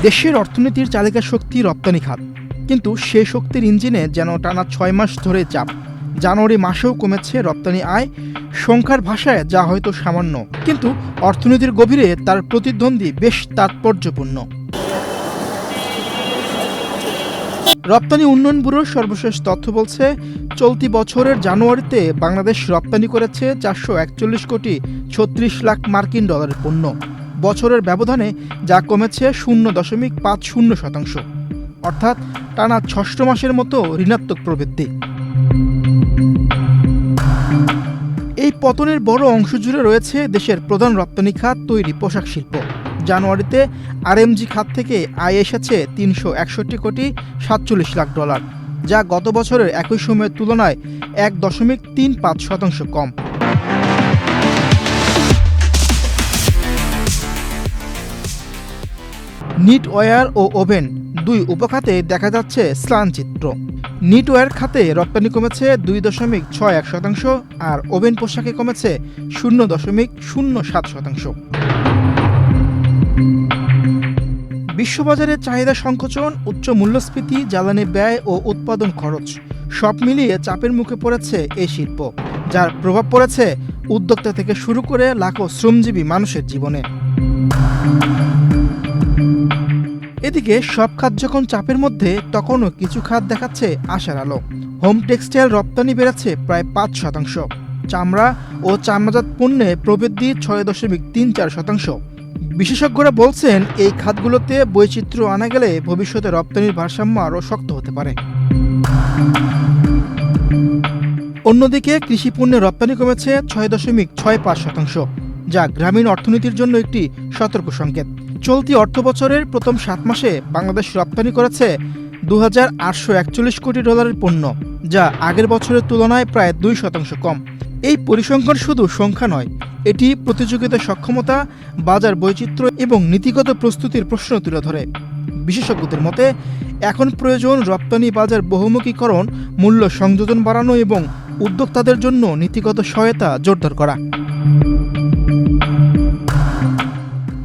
দেশের অর্থনীতির চালিকা শক্তি রপ্তানি খাত, কিন্তু সেই শক্তির ইঞ্জিনে যেন টানা ৬ মাস ধরে চাপ। জানুয়ারি মাসেও কমেছে রপ্তানি আয়। সংখ্যার ভাষায় যা হয়তো সামান্য, কিন্তু অর্থনীতির গভীরে তার প্রতিদ্বন্দ্বী বেশ তাৎপর্যপূর্ণ। রপ্তানি উন্নয়ন ব্যুরোর সর্বশেষ তথ্য বলছে, চলতি বছরের জানুয়ারিতে বাংলাদেশ রপ্তানি করেছে ৪৪১ কোটি ৩৬ লাখ মার্কিন ডলারের পণ্য। বছরের ব্যবধানে যা কমেছে ০.৫০%, অর্থাৎ টানা ৬ মাসের মতো ঋণাত্মক প্রবৃদ্ধি। এই পতনের বড় অংশ জুড়ে রয়েছে দেশের প্রধান রপ্তানি খাত তৈরি পোশাক শিল্প। জানুয়ারিতে আরএমজি খাত থেকে আয় এসেছে ৩৬১ কোটি ৪৭ লাখ ডলার, যা গত বছরের একই সময়ের তুলনায় ১.৩৫% কম। নিটওয়্যার ও ওভেন দুই উপখাতে দেখা যাচ্ছে ম্লান চিত্র। নিটওয়্যার খাতে রপ্তানি কমেছে ২.৬১%, আর ওভেন পোশাকে কমেছে ০.০৭%। বিশ্ববাজারে চাহিদা সংকোচন, উচ্চ মূল্যস্ফীতি, জ্বালানি ব্যয় ও উৎপাদন খরচ সব মিলিয়ে চাপের মুখে পড়েছে এই শিল্প, যার প্রভাব পড়েছে উদ্যোক্তা থেকে শুরু করে লাখো শ্রমজীবী মানুষের জীবনে। এদিকে সব খাত যখন চাপের মধ্যে, তখনও কিছু খাত দেখাচ্ছে আশার আলো। হোম টেক্সটাইল রপ্তানি বেড়েছে প্রায় ৫%। চামড়া ও চামড়াজাত পণ্যে প্রবৃদ্ধি ৬.৩৪%। বিশেষজ্ঞরা বলছেন, এই খাতগুলোতে বৈচিত্র্য আনা গেলে ভবিষ্যতে রপ্তানির ভারসাম্য আরও শক্ত হতে পারে। অন্যদিকে কৃষি পণ্যের রপ্তানি কমেছে ৬.৬৫%, যা গ্রামীণ অর্থনীতির জন্য একটি সতর্ক সংকেত। চলতি অর্থবছরের প্রথম ৭ মাসে বাংলাদেশ রপ্তানি করেছে ২,৮৪১ কোটি ডলারের পণ্য, যা আগের বছরের তুলনায় প্রায় ২% কম। এই পরিসংখ্যান শুধু সংখ্যা নয়, এটি প্রতিযোগিতা সক্ষমতা, বাজার বৈচিত্র্য এবং নীতিগত প্রস্তুতির প্রশ্ন তুলে ধরে। বিশেষজ্ঞদের মতে, এখন প্রয়োজন রপ্তানি বাজার বহুমুখীকরণ, মূল্য সংযোজন বাড়ানো এবং উদ্যোক্তাদের জন্য নীতিগত সহায়তা জোরদার করা।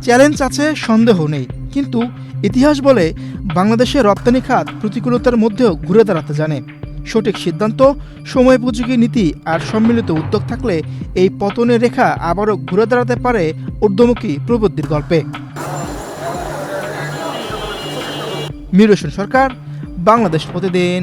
চ্যালেঞ্জ আছে, সন্দেহ নেই, কিন্তু ইতিহাস বলে বাংলাদেশের রপ্তানি খাত প্রতিকূলতার মধ্যেও ঘুরে দাঁড়াতে জানে। সঠিক সিদ্ধান্ত, সময়োপযোগী নীতি আর সম্মিলিত উদ্যোগ থাকলে এই পতনের রেখা আবারও ঘুরে দাঁড়াতে পারে ঊর্ধ্বমুখী প্রবৃদ্ধির গল্পে। মির হোসেন সরকার, বাংলাদেশ প্রতিদিন।